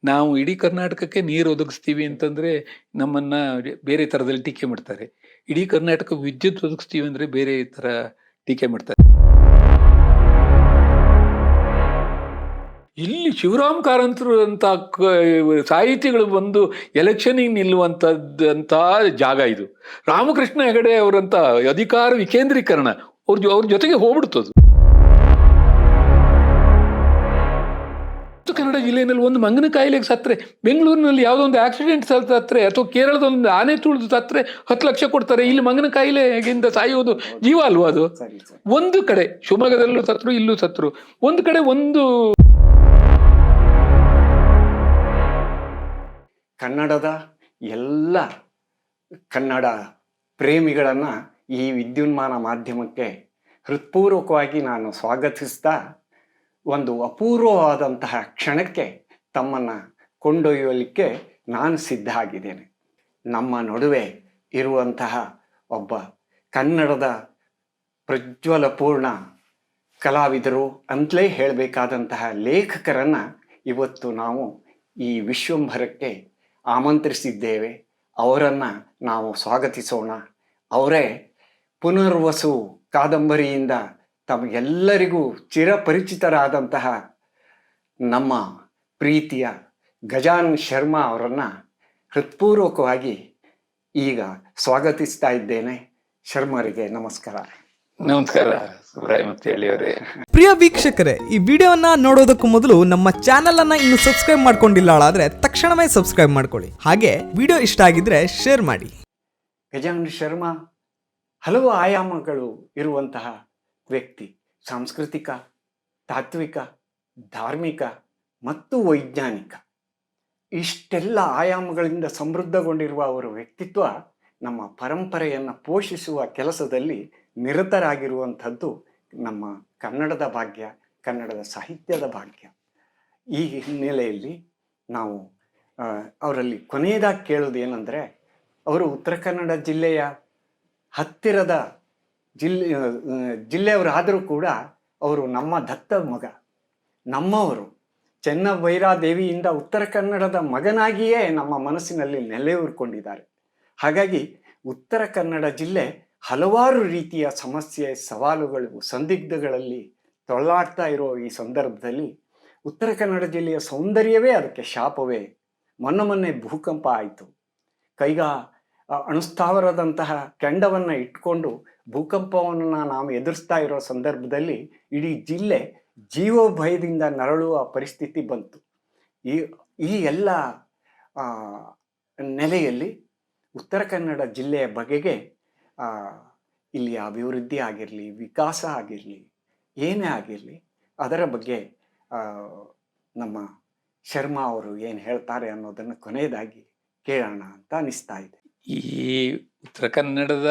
ನಾವು ಇಡೀ ಕರ್ನಾಟಕಕ್ಕೆ ನೀರು ಒದಗಿಸ್ತೀವಿ ಅಂತಂದ್ರೆ ನಮ್ಮನ್ನ ಬೇರೆ ತರದಲ್ಲಿ ಟೀಕೆ ಮಾಡ್ತಾರೆ. ಇಡೀ ಕರ್ನಾಟಕ ವಿದ್ಯುತ್ ಒದಗಿಸ್ತೀವಿ ಅಂದ್ರೆ ಬೇರೆ ತರ ಟೀಕೆ ಮಾಡ್ತಾರೆ. ಇಲ್ಲಿ ಶಿವರಾಮ್ ಕಾರಂತರು ಅಂತ ಸಾಹಿತಿಗಳು ಬಂದು ಎಲೆಕ್ಷನಿಗೆ ನಿಲ್ಲುವಂತದ್ದಂತ ಜಾಗ ಇದು. ರಾಮಕೃಷ್ಣ ಹೆಗಡೆ ಅವರಂತ ಅಧಿಕಾರ ವಿಕೇಂದ್ರೀಕರಣ ಅವ್ರ ಜೊತೆಗೆ ಹೋಗ್ಬಿಡ್ತದು. ಕನ್ನಡ ಜಿಲ್ಲೆಯಲ್ಲಿ ಒಂದು ಮಂಗನ ಕಾಯಿಲೆಗೆ ಸತ್ರೆ, ಬೆಂಗಳೂರಿನಲ್ಲಿ ಯಾವುದೋ ಒಂದು ಆಕ್ಸಿಡೆಂಟ್ ಸತ್ರೆ, ಅಥವಾ ಕೇರಳದ ಒಂದು ಆನೆ ತುಳಿದು ಸತ್ರೆ 10 ಲಕ್ಷ ಕೊಡ್ತಾರೆ. ಇಲ್ಲಿ ಮಂಗನ ಕಾಯಿಲೆಗಿಂತ ಸಾಯುವುದು ಜೀವ ಅಲ್ವಾ ಅದು? ಒಂದು ಕಡೆ ಶಿವಮೊಗ್ಗದಲ್ಲೂ ಸತ್ರು, ಇಲ್ಲೂ ಸತ್ರು. ಒಂದು ಕಡೆ ಒಂದು ಕನ್ನಡದ ಎಲ್ಲ ಕನ್ನಡ ಪ್ರೇಮಿಗಳನ್ನು ಈ ವಿದ್ಯುನ್ಮಾನ ಮಾಧ್ಯಮಕ್ಕೆ ಹೃತ್ಪೂರ್ವಕವಾಗಿ ನಾನು ಸ್ವಾಗತಿಸ್ತಾ, ಒಂದು ಅಪೂರ್ವವಾದಂತಹ ಕ್ಷಣಕ್ಕೆ ತಮ್ಮನ್ನು ಕೊಂಡೊಯ್ಯಲಿಕ್ಕೆ ನಾನು ಸಿದ್ಧ ಆಗಿದ್ದೇನೆ. ನಮ್ಮ ನಡುವೆ ಇರುವಂತಹ ಒಬ್ಬ ಕನ್ನಡದ ಪ್ರಜ್ವಲಪೂರ್ಣ ಕಲಾವಿದರು ಅಂತಲೇ ಹೇಳಬೇಕಾದಂತಹ ಲೇಖಕರನ್ನು ಇವತ್ತು ನಾವು ಈ ವಿಶ್ವಂಭರಕ್ಕೆ ಆಮಂತ್ರಿಸಿದ್ದೇವೆ. ಅವರನ್ನು ನಾವು ಸ್ವಾಗತಿಸೋಣ. ಅವರೇ ಪುನರ್ವಸು ಕಾದಂಬರಿಯಿಂದ ತಮಗೆಲ್ಲರಿಗೂ ಚಿರಪರಿಚಿತರಾದಂತಹ ನಮ್ಮ ಪ್ರೀತಿಯ ಗಜಾನನ್ ಶರ್ಮಾ ಅವರನ್ನು ಹೃತ್ಪೂರ್ವಕವಾಗಿ ಈಗ ಸ್ವಾಗತಿಸ್ತಾ ಇದ್ದೇನೆ. ಶರ್ಮರಿಗೆ ನಮಸ್ಕಾರ. ನಮಸ್ಕಾರ ಸುಬ್ರಾಯಮೂರ್ತಿ. ಪ್ರಿಯ ವೀಕ್ಷಕರೇ, ಈ ವಿಡಿಯೋನ ನೋಡೋದಕ್ಕೂ ಮೊದಲು ನಮ್ಮ ಚಾನೆಲ್ ಅನ್ನ ಇನ್ನು ಸಬ್ಸ್ಕ್ರೈಬ್ ಮಾಡ್ಕೊಂಡಿಲ್ಲ ಆದ್ರೆ ತಕ್ಷಣವೇ ಸಬ್ಸ್ಕ್ರೈಬ್ ಮಾಡ್ಕೊಳ್ಳಿ. ಹಾಗೆ ವಿಡಿಯೋ ಇಷ್ಟ ಆಗಿದ್ರೆ ಶೇರ್ ಮಾಡಿ. ಗಜಾನನ್ ಶರ್ಮಾ ಹಲವು ಆಯಾಮಗಳು ಇರುವಂತಹ ವ್ಯಕ್ತಿ. ಸಾಂಸ್ಕೃತಿಕ, ತಾತ್ವಿಕ, ಧಾರ್ಮಿಕ ಮತ್ತು ವೈಜ್ಞಾನಿಕ, ಇಷ್ಟೆಲ್ಲ ಆಯಾಮಗಳಿಂದ ಸಮೃದ್ಧಗೊಂಡಿರುವ ಅವರ ವ್ಯಕ್ತಿತ್ವ ನಮ್ಮ ಪರಂಪರೆಯನ್ನು ಪೋಷಿಸುವ ಕೆಲಸದಲ್ಲಿ ನಿರತರಾಗಿರುವಂಥದ್ದು ನಮ್ಮ ಕನ್ನಡದ ಭಾಗ್ಯ, ಕನ್ನಡದ ಸಾಹಿತ್ಯದ ಭಾಗ್ಯ. ಈ ಹಿನ್ನೆಲೆಯಲ್ಲಿ ನಾವು ಅವರಲ್ಲಿ ಕೊನೆಯದಾಗಿ ಕೇಳೋದು ಏನಂದರೆ, ಅವರು ಉತ್ತರ ಕನ್ನಡ ಜಿಲ್ಲೆಯ ಹತ್ತಿರದ ಜಿಲ್ಲೆಯವರಾದರೂ ಕೂಡ ಅವರು ನಮ್ಮ ದತ್ತ ಮಗ, ನಮ್ಮವರು. ಚೆನ್ನಭೈರಾದೇವಿಯಿಂದ ಉತ್ತರ ಕನ್ನಡದ ಮಗನಾಗಿಯೇ ನಮ್ಮ ಮನಸ್ಸಿನಲ್ಲಿ ನೆಲೆಯೂರಿಕೊಂಡಿದ್ದಾರೆ. ಹಾಗಾಗಿ ಉತ್ತರ ಕನ್ನಡ ಜಿಲ್ಲೆ ಹಲವಾರು ರೀತಿಯ ಸಮಸ್ಯೆ, ಸವಾಲುಗಳು, ಸಂದಿಗ್ಧಗಳಲ್ಲಿ ತೊಳಲಾಡ್ತಾ ಇರೋ ಈ ಸಂದರ್ಭದಲ್ಲಿ ಉತ್ತರ ಕನ್ನಡ ಜಿಲ್ಲೆಯ ಸೌಂದರ್ಯವೇ ಅದಕ್ಕೆ ಶಾಪವೇ. ಮೊನ್ನೆ ಭೂಕಂಪ ಆಯಿತು. ಅಣುಸ್ಥಾವರದಂತಹ ಕೆಂಡವನ್ನು ಇಟ್ಕೊಂಡು ಭೂಕಂಪವನ್ನು ನಾವು ಎದುರಿಸ್ತಾ ಇರೋ ಸಂದರ್ಭದಲ್ಲಿ ಇಡೀ ಜಿಲ್ಲೆ ಜೀವಭಯದಿಂದ ನರಳುವ ಪರಿಸ್ಥಿತಿ ಬಂತು. ಈ ಎಲ್ಲ ನೆಲೆಯಲ್ಲಿ ಉತ್ತರ ಕನ್ನಡ ಜಿಲ್ಲೆಯ ಬಗೆಗೆ ಇಲ್ಲಿ ಅಭಿವೃದ್ಧಿ ಆಗಿರಲಿ, ವಿಕಾಸ ಆಗಿರಲಿ, ಏನೇ ಆಗಿರಲಿ, ಅದರ ಬಗ್ಗೆ ನಮ್ಮ ಶರ್ಮಾ ಅವರು ಏನು ಹೇಳ್ತಾರೆ ಅನ್ನೋದನ್ನು ಕೊನೆಯದಾಗಿ ಕೇಳೋಣ ಅಂತ ಅನಿಸ್ತಾ ಇದೆ. ಈ ಉತ್ತರ ಕನ್ನಡದ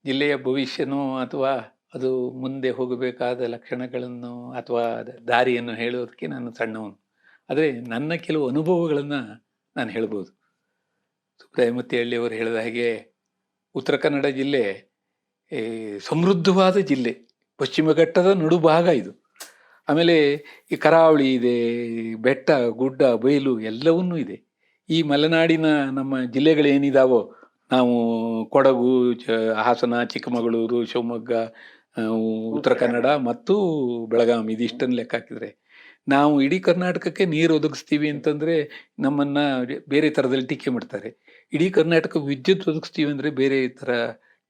ಜಿಲ್ಲೆಯ ಭವಿಷ್ಯನೋ ಅಥವಾ ಅದು ಮುಂದೆ ಹೋಗಬೇಕಾದ ಲಕ್ಷಣಗಳನ್ನು ಅಥವಾ ದಾರಿಯನ್ನು ಹೇಳೋದಕ್ಕೆ ನಾನು ಸಣ್ಣವನು. ಆದರೆ ನನ್ನ ಕೆಲವು ಅನುಭವಗಳನ್ನು ನಾನು ಹೇಳ್ಬೋದು. ಸುಬ್ರಾಯಮೂರ್ತಿ ಅವರು ಹೇಳಿದ ಹಾಗೆ ಉತ್ತರ ಕನ್ನಡ ಜಿಲ್ಲೆ ಸಮೃದ್ಧವಾದ ಜಿಲ್ಲೆ. ಪಶ್ಚಿಮ ಘಟ್ಟದ ನಡುಭಾಗ ಇದು. ಆಮೇಲೆ ಈ ಕರಾವಳಿ ಇದೆ, ಬೆಟ್ಟ, ಗುಡ್ಡ, ಬಯಲು ಎಲ್ಲವನ್ನೂ ಇದೆ. ಈ ಮಲೆನಾಡಿನ ನಮ್ಮ ಜಿಲ್ಲೆಗಳೇನಿದಾವೋ, ನಾವು ಕೊಡಗು, ಹಾಸನ, ಚಿಕ್ಕಮಗಳೂರು, ಶಿವಮೊಗ್ಗ, ಉತ್ತರ ಕನ್ನಡ ಮತ್ತು ಬೆಳಗಾವಿ, ಇದಿಷ್ಟನ್ನು ಲೆಕ್ಕ ಹಾಕಿದ್ರೆ ನಾವು ಇಡೀ ಕರ್ನಾಟಕಕ್ಕೆ ನೀರು ಒದಗಿಸ್ತೀವಿ ಅಂತಂದ್ರೆ ನಮ್ಮನ್ನ ಬೇರೆ ತರದಲ್ಲಿ ಟೀಕೆ ಮಾಡ್ತಾರೆ. ಇಡೀ ಕರ್ನಾಟಕ ವಿದ್ಯುತ್ ಒದಗಿಸ್ತೀವಿ ಅಂದ್ರೆ ಬೇರೆ ತರ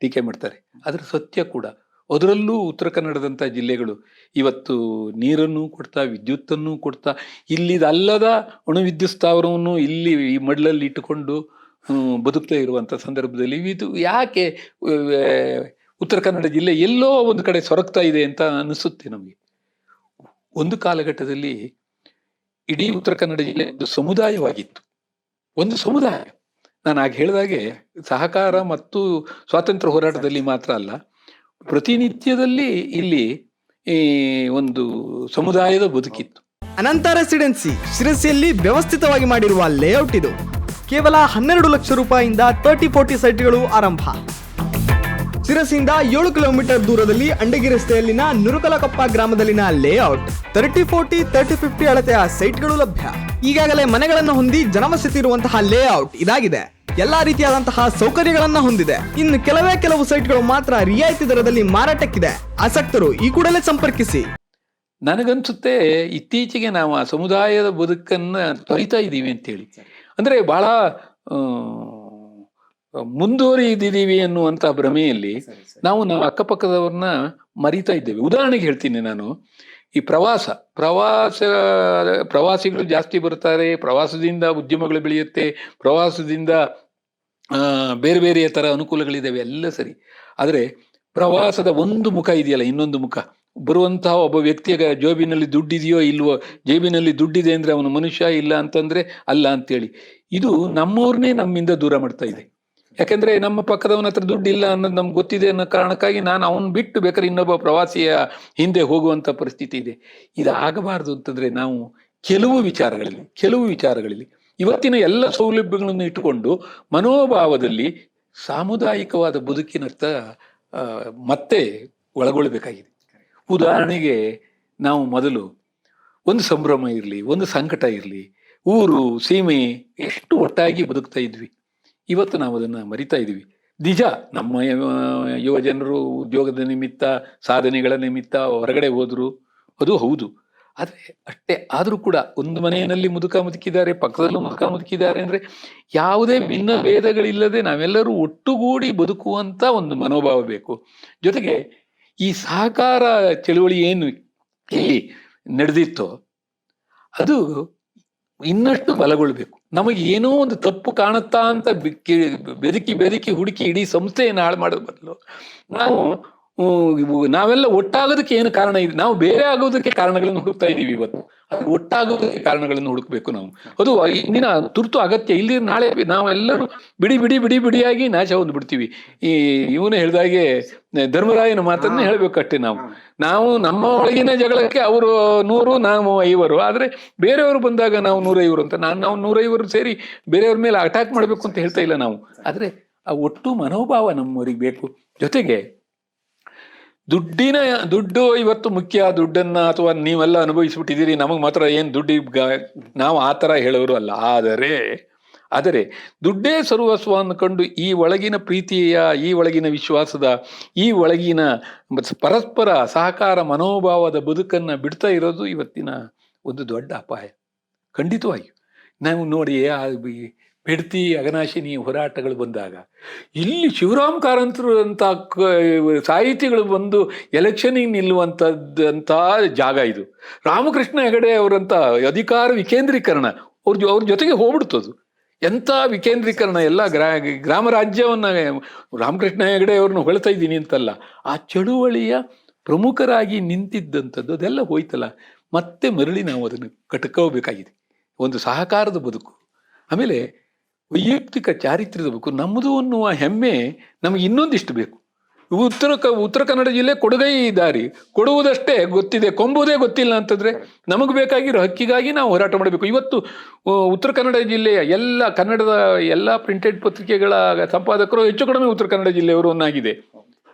ಟೀಕೆ ಮಾಡ್ತಾರೆ. ಅದ್ರ ಸತ್ಯ ಕೂಡ. ಅದರಲ್ಲೂ ಉತ್ತರ ಕನ್ನಡದಂಥ ಜಿಲ್ಲೆಗಳು ಇವತ್ತು ನೀರನ್ನು ಕೊಡ್ತಾ, ವಿದ್ಯುತ್ತನ್ನು ಕೊಡ್ತಾ, ಇಲ್ಲಿದಲ್ಲದ ಅಣು ವಿದ್ಯುತ್ ಸ್ಥಾವರವನ್ನು ಇಲ್ಲಿ ಈ ಮಡ್ಲಲ್ಲಿ ಇಟ್ಟುಕೊಂಡು ಬದುಕ್ತಾ ಇರುವಂಥ ಸಂದರ್ಭದಲ್ಲಿ ಇದು ಯಾಕೆ ಉತ್ತರ ಕನ್ನಡ ಜಿಲ್ಲೆ ಎಲ್ಲೋ ಒಂದು ಕಡೆ ಸೊರಗ್ತಾ ಇದೆ ಅಂತ ಅನಿಸುತ್ತೆ ನಮಗೆ. ಒಂದು ಕಾಲಘಟ್ಟದಲ್ಲಿ ಇಡೀ ಉತ್ತರ ಕನ್ನಡ ಜಿಲ್ಲೆ ಒಂದು ಸಮುದಾಯವಾಗಿತ್ತು. ಒಂದು ಸಮುದಾಯ. ನಾನು ಆಗ ಹೇಳಿದಾಗೆ ಸಹಕಾರ ಮತ್ತು ಸ್ವಾತಂತ್ರ್ಯ ಹೋರಾಟದಲ್ಲಿ ಮಾತ್ರ ಅಲ್ಲ, ಪ್ರತಿನಿತ್ಯದಲ್ಲಿ ಇಲ್ಲಿ ಈ ಒಂದು ಸಮುದಾಯದ ಬದುಕಿತ್ತು. ಅನಂತ ರೆಸಿಡೆನ್ಸಿ ಶಿರಸಿಯಲ್ಲಿ ವ್ಯವಸ್ಥಿತವಾಗಿ ಮಾಡಿರುವ ಲೇಔಟ್ ಇದು. ಕೇವಲ 12 ಲಕ್ಷ ರೂಪಾಯಿಯಿಂದ 30-40 ಸೈಟ್ಗಳು ಆರಂಭ. ಶಿರಸಿಯಿಂದ 7 ಕಿಲೋಮೀಟರ್ ದೂರದಲ್ಲಿ ಅಂಡಗಿ ರಸ್ತೆಯಲ್ಲಿನ ನುರುಕಲಕೊಪ್ಪ ಗ್ರಾಮದಲ್ಲಿನ ಲೇಔಟ್ 3040 3050 ಅಳತೆಯ ಸೈಟ್ಗಳು ಲಭ್ಯ. ಈಗಾಗಲೇ ಮನೆಗಳನ್ನು ಹೊಂದಿ ಜನವಸತಿ ಇರುವಂತಹ ಲೇಔಟ್ ಇದಾಗಿದೆ. ಎಲ್ಲಾ ರೀತಿಯಾದಂತಹ ಸೌಕರ್ಯಗಳನ್ನ ಹೊಂದಿದೆ. ಇನ್ನು ಕೆಲವು ಸೈಟ್ಗಳು ಮಾತ್ರ ರಿಯಾಯಿತಿ ದರದಲ್ಲಿ ಮಾರಾಟಕ್ಕಿದೆ. ಆಸಕ್ತರು ಈ ಕೂಡಲೇ ಸಂಪರ್ಕಿಸಿ. ನನಗನ್ಸುತ್ತೆ ಇತ್ತೀಚೆಗೆ ನಾವು ಆ ಸಮುದಾಯದ ಬದುಕನ್ನ ತೊರಿತಾ ಇದ್ದೀವಿ ಅಂತೇಳಿ, ಅಂದ್ರೆ ಬಹಳ ಮುಂದುವರಿದಿದ್ದೀವಿ ಅನ್ನುವಂಥ ಭ್ರಮೆಯಲ್ಲಿ ನಾವು ಅಕ್ಕಪಕ್ಕದವ್ರನ್ನ ಮರಿತಾ ಇದ್ದೇವೆ. ಉದಾಹರಣೆಗೆ ಹೇಳ್ತೀನಿ ನಾನು, ಈ ಪ್ರವಾಸಿಗಳು ಜಾಸ್ತಿ ಬರ್ತಾರೆ, ಪ್ರವಾಸದಿಂದ ಉದ್ಯಮಗಳು ಬೆಳೆಯುತ್ತೆ, ಪ್ರವಾಸದಿಂದ ಬೇರೆ ಬೇರೆಯ ಥರ ಅನುಕೂಲಗಳಿದ್ದಾವೆ, ಎಲ್ಲ ಸರಿ. ಆದರೆ ಪ್ರವಾಸದ ಒಂದು ಮುಖ ಇದೆಯಲ್ಲ, ಇನ್ನೊಂದು ಮುಖ, ಬರುವಂತಹ ಒಬ್ಬ ವ್ಯಕ್ತಿಯ ಜೇಬಿನಲ್ಲಿ ದುಡ್ಡಿದೆಯೋ ಇಲ್ವೋ, ಜೇಬಿನಲ್ಲಿ ದುಡ್ಡಿದೆ ಅಂದರೆ ಅವನು ಮನುಷ್ಯ, ಇಲ್ಲ ಅಂತಂದ್ರೆ ಅಲ್ಲ ಅಂತೇಳಿ, ಇದು ನಮ್ಮವ್ರನ್ನೇ ನಮ್ಮಿಂದ ದೂರ ಮಾಡ್ತಾ ಇದೆ. ಯಾಕಂದ್ರೆ ನಮ್ಮ ಪಕ್ಕದವನ ಹತ್ರ ದುಡ್ಡು ಇಲ್ಲ ಅನ್ನೋದು ನಮ್ಗೆ ಗೊತ್ತಿದೆ ಅನ್ನೋ ಕಾರಣಕ್ಕಾಗಿ ನಾನು ಅವನು ಬಿಟ್ಟು ಬೇಕಾದ್ರೆ ಇನ್ನೊಬ್ಬ ಪ್ರವಾಸಿಯ ಹಿಂದೆ ಹೋಗುವಂತ ಪರಿಸ್ಥಿತಿ ಇದೆ. ಇದು ಆಗಬಾರ್ದು ಅಂತಂದ್ರೆ ನಾವು ಕೆಲವು ವಿಚಾರಗಳಲ್ಲಿ ಇವತ್ತಿನ ಎಲ್ಲ ಸೌಲಭ್ಯಗಳನ್ನು ಇಟ್ಟುಕೊಂಡು ಮನೋಭಾವದಲ್ಲಿ ಸಾಮುದಾಯಿಕವಾದ ಬದುಕಿನತ್ತ ಮತ್ತೆ ಒಳಗೊಳ್ಳಬೇಕಾಗಿದೆ. ಉದಾಹರಣೆಗೆ ನಾವು ಮೊದಲು ಒಂದು ಸಂಭ್ರಮ ಇರಲಿ, ಒಂದು ಸಂಕಟ ಇರಲಿ, ಊರು ಸೀಮೆ ಎಷ್ಟು ಒಟ್ಟಾಗಿ ಬದುಕ್ತಾ ಇದ್ವಿ. ಇವತ್ತು ನಾವು ಅದನ್ನು ಮರಿತಾ ಇದ್ದೀವಿ. ನಿಜ, ನಮ್ಮ ಯುವ ಜನರು ಉದ್ಯೋಗದ ನಿಮಿತ್ತ, ಸಾಧನೆಗಳ ನಿಮಿತ್ತ ಹೊರಗಡೆ ಹೋದ್ರು, ಅದು ಹೌದು. ಆದರೆ ಅಷ್ಟೇ ಆದರೂ ಕೂಡ ಒಂದು ಮನೆಯಲ್ಲಿ ಮುದುಕಿದ್ದಾರೆ, ಪಕ್ಕದಲ್ಲೂ ಮುದುಕಿದ್ದಾರೆ ಅಂದರೆ ಯಾವುದೇ ಭಿನ್ನ ಭೇದಗಳಿಲ್ಲದೆ ನಾವೆಲ್ಲರೂ ಒಟ್ಟುಗೂಡಿ ಬದುಕುವಂಥ ಒಂದು ಮನೋಭಾವ ಬೇಕು. ಜೊತೆಗೆ ಈ ಸಹಕಾರ ಚಳುವಳಿ ಏನು ಇಲ್ಲಿ ನಡೆದಿತ್ತೋ ಅದು ಇನ್ನಷ್ಟು ಬಲಗೊಳ್ಬೇಕು. ನಮಗೆ ಏನೋ ಒಂದು ತಪ್ಪು ಕಾಣುತ್ತಾ ಅಂತ ಬೆದಕಿ ಹುಡುಕಿ ಇಡೀ ಸಂಸ್ಥೆಯನ್ನು ಹಾಳು ಮಾಡೋದು ಬದಲು ನಾವೆಲ್ಲ ಒಟ್ಟಾಗೋದಕ್ಕೆ ಏನು ಕಾರಣ ಇದೆ, ನಾವು ಬೇರೆ ಆಗೋದಕ್ಕೆ ಕಾರಣಗಳನ್ನು ಹುಡುಕ್ತಾ ಇದ್ದೀವಿ. ಇವತ್ತು ಅದು ಒಟ್ಟಾಗೋದಕ್ಕೆ ಕಾರಣಗಳನ್ನು ಹುಡುಕ್ಬೇಕು ನಾವು. ಅದು ಇಂದಿನ ತುರ್ತು ಅಗತ್ಯ. ಇಲ್ಲಿ ನಾಳೆ ನಾವೆಲ್ಲರೂ ಬಿಡಿಯಾಗಿ ನಾಶ ಹೊಂದ್ಬಿಡ್ತೀವಿ. ಇವನು ಹೇಳ್ದಾಗೆ ಧರ್ಮರಾಯನ ಮಾತನ್ನೇ ಹೇಳ್ಬೇಕಷ್ಟೇ. ನಾವು ನಮ್ಮ ಒಳಗಿನ ಜಗಳಕ್ಕೆ ಅವರು 100, ನಾವು 50. ಆದ್ರೆ ಬೇರೆಯವರು ಬಂದಾಗ ನಾವು 150 ಅಂತ ನಾವು 150 ಸೇರಿ ಬೇರೆಯವ್ರ ಮೇಲೆ ಅಟ್ಯಾಕ್ ಮಾಡ್ಬೇಕು ಅಂತ ಹೇಳ್ತಾ ಇಲ್ಲ ನಾವು. ಆದ್ರೆ ಆ ಒಟ್ಟು ಮನೋಭಾವ ನಮ್ಮವರಿಗೆ ಬೇಕು. ಜೊತೆಗೆ ದುಡ್ಡು ಇವತ್ತು ಮುಖ್ಯ. ದುಡ್ಡನ್ನ ಅಥವಾ ನೀವೆಲ್ಲ ಅನುಭವಿಸ್ಬಿಟ್ಟಿದ್ದೀರಿ, ನಮಗೆ ಮಾತ್ರ ಏನು ದುಡ್ಡು, ನಾವು ಆ ಥರ ಹೇಳೋರು ಅಲ್ಲ. ಆದರೆ ದುಡ್ಡೇ ಸರ್ವಸ್ವ ಅಂದ್ಕೊಂಡು ಈ ಒಳಗಿನ ಪ್ರೀತಿಯ, ಈ ಒಳಗಿನ ವಿಶ್ವಾಸದ, ಈ ಒಳಗಿನ ಪರಸ್ಪರ ಸಹಕಾರ ಮನೋಭಾವದ ಬದುಕನ್ನು ಬಿಡ್ತಾ ಇರೋದು ಇವತ್ತಿನ ಒಂದು ದೊಡ್ಡ ಅಪಾಯ. ಖಂಡಿತವಾಗಿಯೂ ನಾವು ನೋಡಿ, ಬೆಡ್ತಿ ಅಘನಾಶಿನಿ ಹೋರಾಟಗಳು ಬಂದಾಗ ಇಲ್ಲಿ ಶಿವರಾಮ್ ಕಾರಂತರು ಅಂತ ಸಾಹಿತಿಗಳು ಬಂದು ಎಲೆಕ್ಷನಿಗೆ ನಿಲ್ಲುವಂಥದ್ದಂಥ ಜಾಗ ಇದು. ರಾಮಕೃಷ್ಣ ಹೆಗಡೆ ಅವರಂಥ ಅಧಿಕಾರ ವಿಕೇಂದ್ರೀಕರಣ ಅವ್ರ ಜೊತೆಗೆ ಹೋಗ್ಬಿಡ್ತದು. ಎಂಥ ವಿಕೇಂದ್ರೀಕರಣ! ಎಲ್ಲ ಗ್ರಾಮ ರಾಜ್ಯವನ್ನ ರಾಮಕೃಷ್ಣ ಹೆಗಡೆ ಅವ್ರನ್ನ ಹೊಳ್ತಾ ಇದ್ದೀನಿ ಅಂತಲ್ಲ, ಆ ಚಳುವಳಿಯ ಪ್ರಮುಖರಾಗಿ ನಿಂತಿದ್ದಂಥದ್ದು ಅದೆಲ್ಲ ಹೋಯ್ತಲ್ಲ. ಮತ್ತೆ ಮರಳಿ ನಾವು ಅದನ್ನು ಕಟ್ಕೋಬೇಕಾಗಿದೆ. ಒಂದು ಸಹಕಾರದ ಬದುಕು, ಆಮೇಲೆ ವೈಯಕ್ತಿಕ ಚಾರಿತ್ರ್ಯದ ಬೇಕು. ನಮ್ಮದು ಅನ್ನುವ ಹೆಮ್ಮೆ ನಮಗೆ ಇನ್ನೊಂದಿಷ್ಟು ಬೇಕು. ಉತ್ತರ ಕನ್ನಡ ಜಿಲ್ಲೆ ಕೊಡುಗೈ ದಾರಿ, ಕೊಡುವುದಷ್ಟೇ ಗೊತ್ತಿದೆ, ಕೊಂಬುವುದೇ ಗೊತ್ತಿಲ್ಲ ಅಂತಂದ್ರೆ ನಮಗೆ ಬೇಕಾಗಿರೋ ಹಕ್ಕಿಗಾಗಿ ನಾವು ಹೋರಾಟ ಮಾಡಬೇಕು. ಇವತ್ತು ಉತ್ತರ ಕನ್ನಡ ಜಿಲ್ಲೆಯ ಕನ್ನಡದ ಎಲ್ಲ ಪ್ರಿಂಟೆಡ್ ಪತ್ರಿಕೆಗಳ ಸಂಪಾದಕರು ಹೆಚ್ಚು ಕಡಿಮೆ ಉತ್ತರ ಕನ್ನಡ ಜಿಲ್ಲೆಯವರು ಒಂದಾಗಿದೆ.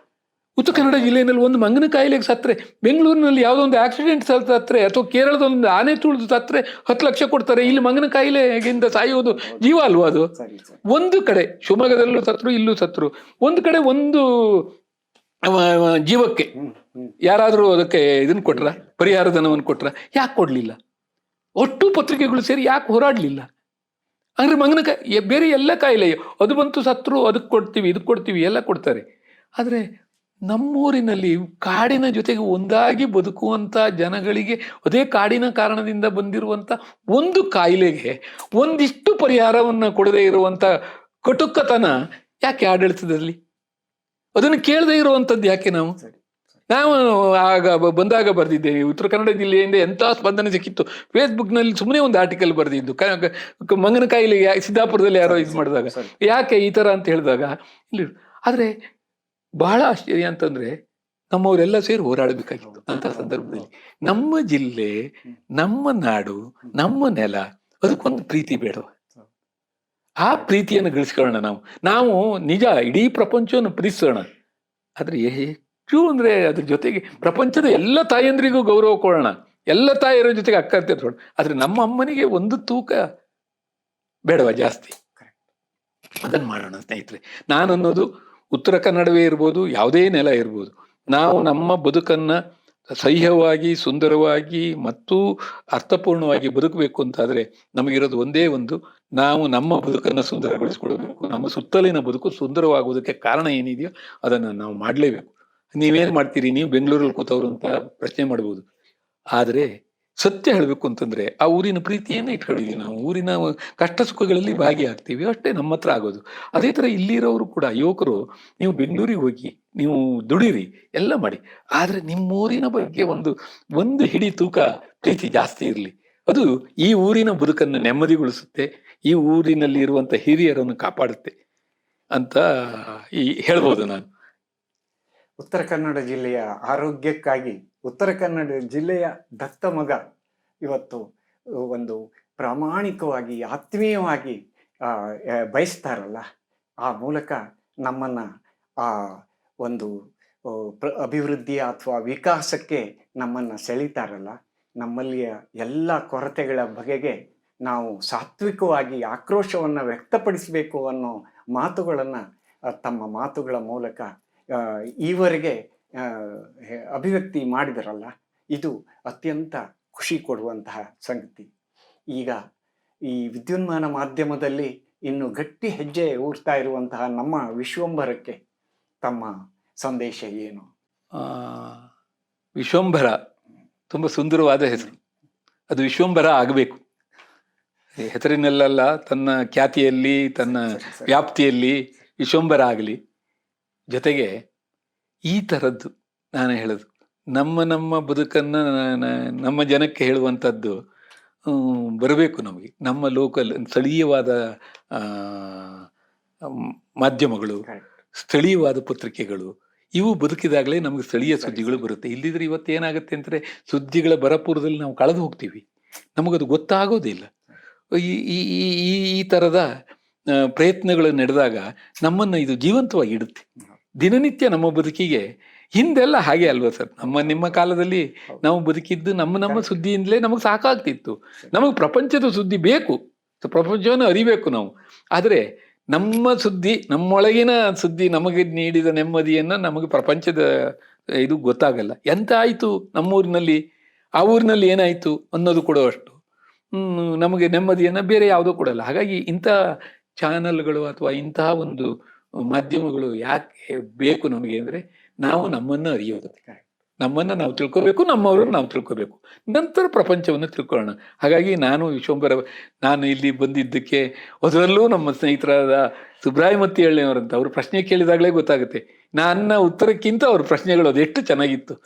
ಉತ್ತರ ಕನ್ನಡ ಜಿಲ್ಲೆಯಲ್ಲಿ ಒಂದು ಮಂಗನ ಕಾಯಿಲೆಗೆ ಸತ್ರೆ, ಬೆಂಗಳೂರಿನಲ್ಲಿ ಯಾವುದೋ ಒಂದು ಆಕ್ಸಿಡೆಂಟ್ ಸತ್ರೆ, ಅಥವಾ ಕೇರಳದ ಒಂದು ಆನೆ ತುಳಿದು ಸತ್ರೆ 10 ಲಕ್ಷ ಕೊಡ್ತಾರೆ. ಇಲ್ಲಿ ಮಂಗನ ಕಾಯಿಲೆಗಿಂತ ಸಾಯುವುದು ಜೀವ ಅಲ್ವಾ ಅದು? ಒಂದು ಕಡೆ ಶಿವಮೊಗ್ಗದಲ್ಲೂ ಸತ್ರು, ಇಲ್ಲೂ ಸತ್ರು. ಒಂದು ಕಡೆ ಒಂದು ಜೀವಕ್ಕೆ ಯಾರಾದ್ರೂ ಅದಕ್ಕೆ ಇದನ್ನ ಕೊಟ್ರ, ಪರಿಹಾರ ಧನವನ್ನು ಕೊಟ್ರ? ಯಾಕೆ ಕೊಡ್ಲಿಲ್ಲ? ಒಟ್ಟು ಪತ್ರಿಕೆಗಳು ಸೇರಿ ಯಾಕೆ ಹೋರಾಡ್ಲಿಲ್ಲ? ಅಂದ್ರೆ ಮಂಗನ ಬೇರೆ ಎಲ್ಲ ಕಾಯಿಲೆ ಅದು ಬಂತು, ಸತ್ರು, ಅದಕ್ಕೆ ಕೊಡ್ತೀವಿ, ಇದಕ್ಕೆ ಕೊಡ್ತೀವಿ, ಎಲ್ಲ ಕೊಡ್ತಾರೆ. ಆದ್ರೆ ನಮ್ಮೂರಿನಲ್ಲಿ ಕಾಡಿನ ಜೊತೆಗೆ ಒಂದಾಗಿ ಬದುಕುವಂತ ಜನಗಳಿಗೆ ಅದೇ ಕಾಡಿನ ಕಾರಣದಿಂದ ಬಂದಿರುವಂತ ಒಂದು ಕಾಯಿಲೆಗೆ ಒಂದಿಷ್ಟು ಪರಿಹಾರವನ್ನ ಕೊಡದೇ ಇರುವಂತ ಕಟುಕತನ ಯಾಕೆ ಆಡಳಿತದಲ್ಲಿ? ಅದನ್ನು ಕೇಳದೇ ಇರುವಂತದ್ದು ಯಾಕೆ? ನಾವು ಆಗ ಬಂದಾಗ ಬರ್ದಿದ್ದೆ, ಉತ್ತರ ಕನ್ನಡ ಜಿಲ್ಲೆಯಿಂದ ಎಂಥ ಸ್ಪಂದನೆ ಸಿಕ್ಕಿತ್ತು. ಫೇಸ್ಬುಕ್ನಲ್ಲಿ ಸುಮ್ಮನೆ ಒಂದು ಆರ್ಟಿಕಲ್ ಬರ್ದಿದ್ದು, ಮಂಗನ ಕಾಯಿಲೆ ಸಿದ್ದಾಪುರದಲ್ಲಿ ಯಾರೋ ಇದು ಮಾಡಿದಾಗ ಯಾಕೆ ಈ ಥರ ಅಂತ ಹೇಳಿದಾಗ ಇಲ್ಲಿ. ಆದರೆ ಬಹಳ ಆಶ್ಚರ್ಯ ಅಂತಂದ್ರೆ ನಮ್ಮವರೆಲ್ಲ ಸೇರಿ ಹೋರಾಡಬೇಕಾಗಿತ್ತು ಅಂತ ಸಂದರ್ಭದಲ್ಲಿ. ನಮ್ಮ ಜಿಲ್ಲೆ, ನಮ್ಮ ನಾಡು, ನಮ್ಮ ನೆಲ, ಅದಕ್ಕೊಂದು ಪ್ರೀತಿ ಬೇಡವ? ಆ ಪ್ರೀತಿಯನ್ನು ಗಳಿಸ್ಕೊಳ್ಳೋಣ ನಾವು ನಿಜ ಇಡೀ ಪ್ರಪಂಚವನ್ನು ಪ್ರೀತಿಸೋಣ. ಆದರೆ ಹೆಚ್ಚು ಅಂದರೆ ಅದ್ರ ಜೊತೆಗೆ ಪ್ರಪಂಚದ ಎಲ್ಲ ತಾಯಂದ್ರಿಗೂ ಗೌರವ ಕೊಡೋಣ, ಎಲ್ಲ ತಾಯಿಯರ ಜೊತೆಗೆ ಅಕ್ಕ ಅಂತ ಇರ್ಸೋಣ. ಆದರೆ ನಮ್ಮ ಅಮ್ಮನಿಗೆ ಒಂದು ತೂಕ ಬೇಡವಾ ಜಾಸ್ತಿ, ಅದನ್ನು ಮಾಡೋಣ ಸ್ನೇಹಿತರೆ. ನಾನು ಅನ್ನೋದು ಉತ್ತರ ಕನ್ನಡವೇ ಇರ್ಬೋದು, ಯಾವುದೇ ನೆಲ ಇರ್ಬೋದು, ನಾವು ನಮ್ಮ ಬದುಕನ್ನು ಸಹ್ಯವಾಗಿ, ಸುಂದರವಾಗಿ ಮತ್ತು ಅರ್ಥಪೂರ್ಣವಾಗಿ ಬದುಕಬೇಕು ಅಂತಾದರೆ ನಮಗಿರೋದು ಒಂದೇ ಒಂದು, ನಾವು ನಮ್ಮ ಬದುಕನ್ನು ಸುಂದರಗೊಳಿಸ್ಕೊಳ್ಬೇಕು. ನಮ್ಮ ಸುತ್ತಲಿನ ಬದುಕು ಸುಂದರವಾಗುವುದಕ್ಕೆ ಕಾರಣ ಏನಿದೆಯೋ ಅದನ್ನು ನಾವು ಮಾಡಲೇಬೇಕು. ನೀವೇನು ಮಾಡ್ತೀರಿ, ನೀವು ಬೆಂಗಳೂರಲ್ಲಿ ಕೂತವ್ರು ಅಂತ ಪ್ರಶ್ನೆ ಮಾಡ್ಬೋದು. ಆದರೆ ಸತ್ಯ ಹೇಳಬೇಕು ಅಂತಂದರೆ ಆ ಊರಿನ ಪ್ರೀತಿಯನ್ನು ಇಟ್ಕೊಂಡಿದ್ದೀವಿ ನಾವು, ಊರಿನ ಕಷ್ಟ ಸುಖಗಳಲ್ಲಿ ಭಾಗಿಯಾಗ್ತೀವಿ, ಅಷ್ಟೇ ನಮ್ಮ ಹತ್ರ ಆಗೋದು. ಅದೇ ಥರ ಇಲ್ಲಿರೋರು ಕೂಡ, ಯುವಕರು, ನೀವು ಬೆಂಗಳೂರಿಗೆ ಹೋಗಿ ನೀವು ದುಡೀರಿ, ಎಲ್ಲ ಮಾಡಿ, ಆದರೆ ನಿಮ್ಮೂರಿನ ಬಗ್ಗೆ ಒಂದು ಹಿಡಿ ತೂಕ ಪ್ರೀತಿ ಜಾಸ್ತಿ ಇರಲಿ. ಅದು ಈ ಊರಿನ ಬದುಕನ್ನು ನೆಮ್ಮದಿಗೊಳಿಸುತ್ತೆ, ಈ ಊರಿನಲ್ಲಿ ಇರುವಂಥ ಹಿರಿಯರನ್ನು ಕಾಪಾಡುತ್ತೆ ಅಂತ ಹೇಳ್ಬೋದು ನಾನು. ಉತ್ತರ ಕನ್ನಡ ಜಿಲ್ಲೆಯ ಆರೋಗ್ಯಕ್ಕಾಗಿ ಉತ್ತರ ಕನ್ನಡ ಜಿಲ್ಲೆಯ ದತ್ತ ಮಗ ಇವತ್ತು ಒಂದು ಪ್ರಾಮಾಣಿಕವಾಗಿ, ಆತ್ಮೀಯವಾಗಿ ಬಯಸ್ತಾರಲ್ಲ, ಆ ಮೂಲಕ ನಮ್ಮನ್ನು ಆ ಒಂದು ಅಭಿವೃದ್ಧಿ ಅಥವಾ ವಿಕಾಸಕ್ಕೆ ನಮ್ಮನ್ನು ಸೆಳೀತಾರಲ್ಲ, ನಮ್ಮಲ್ಲಿಯ ಎಲ್ಲ ಕೊರತೆಗಳ ಬಗೆಗೆ ನಾವು ಸಾತ್ವಿಕವಾಗಿ ಆಕ್ರೋಶವನ್ನು ವ್ಯಕ್ತಪಡಿಸಬೇಕು ಅನ್ನೋ ಮಾತುಗಳನ್ನು ತಮ್ಮ ಮಾತುಗಳ ಮೂಲಕ ಈವರೆಗೆ ಅಭಿವ್ಯಕ್ತಿ ಮಾಡಿದರಲ್ಲ, ಇದು ಅತ್ಯಂತ ಖುಷಿ ಕೊಡುವಂತಹ ಸಂಗತಿ. ಈಗ ಈ ವಿದ್ಯುನ್ಮಾನ ಮಾಧ್ಯಮದಲ್ಲಿ ಇನ್ನು ಗಟ್ಟಿ ಹೆಜ್ಜೆ ಊರ್ತಾ ಇರುವಂತಹ ನಮ್ಮ ವಿಶ್ವಂಭರಕ್ಕೆ ತಮ್ಮ ಸಂದೇಶ ಏನು? ವಿಶ್ವಂಭರ ತುಂಬ ಸುಂದರವಾದ ಹೆಸರು. ಅದು ವಿಶ್ವಂಭರ ಆಗಬೇಕು. ಹೆಸರಿನಲ್ಲೆಲ್ಲ ತನ್ನ ಖ್ಯಾತಿಯಲ್ಲಿ, ತನ್ನ ವ್ಯಾಪ್ತಿಯಲ್ಲಿ ವಿಶ್ವಂಭರ ಆಗಲಿ. ಜೊತೆಗೆ ಈ ಥರದ್ದು ನಾನು ಹೇಳೋದು, ನಮ್ಮ ಬದುಕನ್ನು ನಮ್ಮ ಜನಕ್ಕೆ ಹೇಳುವಂಥದ್ದು ಬರಬೇಕು ನಮಗೆ. ನಮ್ಮ ಲೋಕಲ್ ಸ್ಥಳೀಯವಾದ ಮಾಧ್ಯಮಗಳು, ಸ್ಥಳೀಯವಾದ ಪತ್ರಿಕೆಗಳು, ಇವು ಬದುಕಿದಾಗಲೇ ನಮಗೆ ಸ್ಥಳೀಯ ಸುದ್ದಿಗಳು ಬರುತ್ತೆ. ಇಲ್ಲಿದ್ರೆ ಇವತ್ತೇನಾಗುತ್ತೆ ಅಂದರೆ ಸುದ್ದಿಗಳ ಬರಪೂರದಲ್ಲಿ ನಾವು ಕಳೆದು ಹೋಗ್ತೀವಿ, ನಮಗದು ಗೊತ್ತಾಗೋದಿಲ್ಲ. ಈ ಥರದ ಪ್ರಯತ್ನಗಳು ನಡೆದಾಗ ನಮ್ಮನ್ನು ಇದು ಜೀವಂತವಾಗಿ ಇಡುತ್ತೆ. ದಿನನಿತ್ಯ ನಮ್ಮ ಬದುಕಿಗೆ ಹಿಂದೆಲ್ಲ ಹಾಗೆ ಅಲ್ವಾ ಸರ್? ನಿಮ್ಮ ಕಾಲದಲ್ಲಿ ನಾವು ಬದುಕಿದ್ದು ನಮ್ಮ ಸುದ್ದಿಯಿಂದಲೇ ನಮಗೆ ಸಾಕಾಗ್ತಿತ್ತು. ನಮಗೆ ಪ್ರಪಂಚದ ಸುದ್ದಿ ಬೇಕು, ಪ್ರಪಂಚವನ್ನು ಅರಿಬೇಕು ನಾವು. ಆದರೆ ನಮ್ಮ ಸುದ್ದಿ, ನಮ್ಮೊಳಗಿನ ಸುದ್ದಿ ನಮಗೆ ನೀಡಿದ ನೆಮ್ಮದಿಯನ್ನು ನಮಗೆ ಪ್ರಪಂಚದ ಇದು ಗೊತ್ತಾಗಲ್ಲ. ಎಂತ ಆಯಿತು ನಮ್ಮೂರಿನಲ್ಲಿ, ಆ ಊರಿನಲ್ಲಿ ಏನಾಯಿತು ಅನ್ನೋದು ಕೊಡುವಷ್ಟು ನಮಗೆ ನೆಮ್ಮದಿಯನ್ನು ಬೇರೆ ಯಾವುದೂ ಕೊಡಲ್ಲ. ಹಾಗಾಗಿ ಇಂಥ ಚಾನಲ್ಗಳು ಅಥವಾ ಇಂತಹ ಒಂದು ಮಾಧ್ಯಮಗಳು ಯಾಕೆ ಬೇಕು ನಮಗೆ ಅಂದರೆ, ನಾವು ನಮ್ಮನ್ನು ಅರಿಯೋದು, ನಮ್ಮನ್ನು ನಾವು ತಿಳ್ಕೋಬೇಕು, ನಮ್ಮವ್ರನ್ನ ನಾವು ತಿಳ್ಕೋಬೇಕು, ನಂತರ ಪ್ರಪಂಚವನ್ನು ತಿಳ್ಕೊಳ್ಳೋಣ. ಹಾಗಾಗಿ ನಾನು ವಿಶ್ವಂಭರ, ನಾನು ಇಲ್ಲಿ ಬಂದಿದ್ದಕ್ಕೆ ಅದರಲ್ಲೂ ನಮ್ಮ ಸ್ನೇಹಿತರಾದ ಸುಬ್ರಾಯ ಮತ್ತಿಹಳ್ಳಿಯವರಂತ ಅವರು ಪ್ರಶ್ನೆ ಕೇಳಿದಾಗಲೇ ಗೊತ್ತಾಗುತ್ತೆ ನನ್ನ ಉತ್ತರಕ್ಕಿಂತ ಅವ್ರ ಪ್ರಶ್ನೆಗಳು ಅದೆಷ್ಟು ಚೆನ್ನಾಗಿತ್ತು.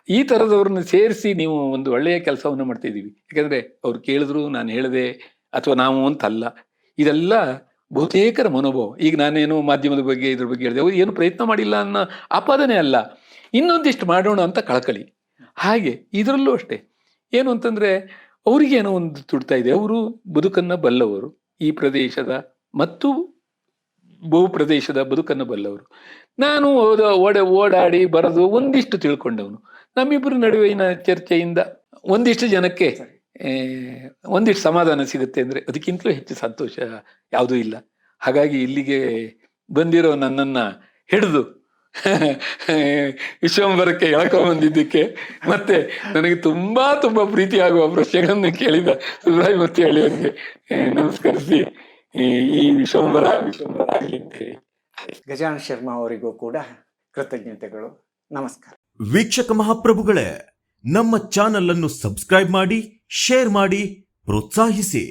ಈ ಥರದವ್ರನ್ನ ಸೇರಿಸಿ ನೀವು ಒಂದು ಒಳ್ಳೆಯ ಕೆಲಸವನ್ನು ಮಾಡ್ತಾಯಿದ್ದೀವಿ. ಯಾಕಂದರೆ ಅವ್ರು ಕೇಳಿದ್ರು ನಾನು ಹೇಳಿದೆ ಅಥವಾ ನಾವು ಅಂತಲ್ಲ, ಇದೆಲ್ಲ ಬಹುತೇಕರ ಮನೋಭಾವ. ಈಗ ನಾನೇನು ಮಾಧ್ಯಮದ ಬಗ್ಗೆ ಇದ್ರ ಬಗ್ಗೆ ಹೇಳಿದೆ, ಅವ್ರು ಏನು ಪ್ರಯತ್ನ ಮಾಡಿಲ್ಲ ಅನ್ನೋ ಆಪಾದನೆ ಅಲ್ಲ, ಇನ್ನೊಂದಿಷ್ಟು ಮಾಡೋಣ ಅಂತ ಕಳಕಳಿ. ಹಾಗೆ ಇದರಲ್ಲೂ ಅಷ್ಟೇ, ಏನು ಅಂತಂದರೆ ಅವರಿಗೇನೋ ಒಂದು ತುಡ್ತಾ ಇದೆ. ಅವರು ಬದುಕನ್ನು ಬಲ್ಲವರು, ಈ ಪ್ರದೇಶದ ಮತ್ತು ಬಹು ಪ್ರದೇಶದ ಬದುಕನ್ನು ಬಲ್ಲವರು. ನಾನು ಓಡಾಡಿ ಬರೋದು ಒಂದಿಷ್ಟು ತಿಳ್ಕೊಂಡವನು. ನಮ್ಮಿಬ್ಬರ ನಡುವಿನ ಚರ್ಚೆಯಿಂದ ಒಂದಿಷ್ಟು ಜನಕ್ಕೆ ಒಂದಿಷ್ಟು ಸಮಾಧಾನ ಸಿಗುತ್ತೆ ಅಂದರೆ ಅದಕ್ಕಿಂತಲೂ ಹೆಚ್ಚು ಸಂತೋಷ ಯಾವುದೂ ಇಲ್ಲ. ಹಾಗಾಗಿ ಇಲ್ಲಿಗೆ ಬಂದಿರೋ ನನ್ನನ್ನು ಹಿಡಿದು ವಿಶ್ವಂಭರಕ್ಕೆ ಎಳ್ಕೊಂಡ್ಬಂದಿದ್ದಕ್ಕೆ ಮತ್ತೆ ನನಗೆ ತುಂಬಾ ಪ್ರೀತಿ ಆಗುವ ಪ್ರಶ್ನೆಗಳನ್ನು ಕೇಳಿದ ಸುಬ್ರಾಯ ಮತ್ತಿಹಳ್ಳಿಯವರಿಗೆ ನಮಸ್ಕರಿಸಿ ಈ ವಿಶ್ವಂಭರ ಆಗಲಿ ಅಂತ ಹೇಳಿ ಗಜಾನನ ಶರ್ಮಾ ಅವರಿಗೂ ಕೂಡ ಕೃತಜ್ಞತೆಗಳು. ನಮಸ್ಕಾರ. ವೀಕ್ಷಕ ಮಹಾಪ್ರಭುಗಳೇ, ನಮ್ಮ ಚಾನಲ್ ಅನ್ನು ಸಬ್ಸ್ಕ್ರೈಬ್ ಮಾಡಿ, ಶೇರ್ ಮಾಡಿ, ಪ್ರೋತ್ಸಾಹಿಸಿ.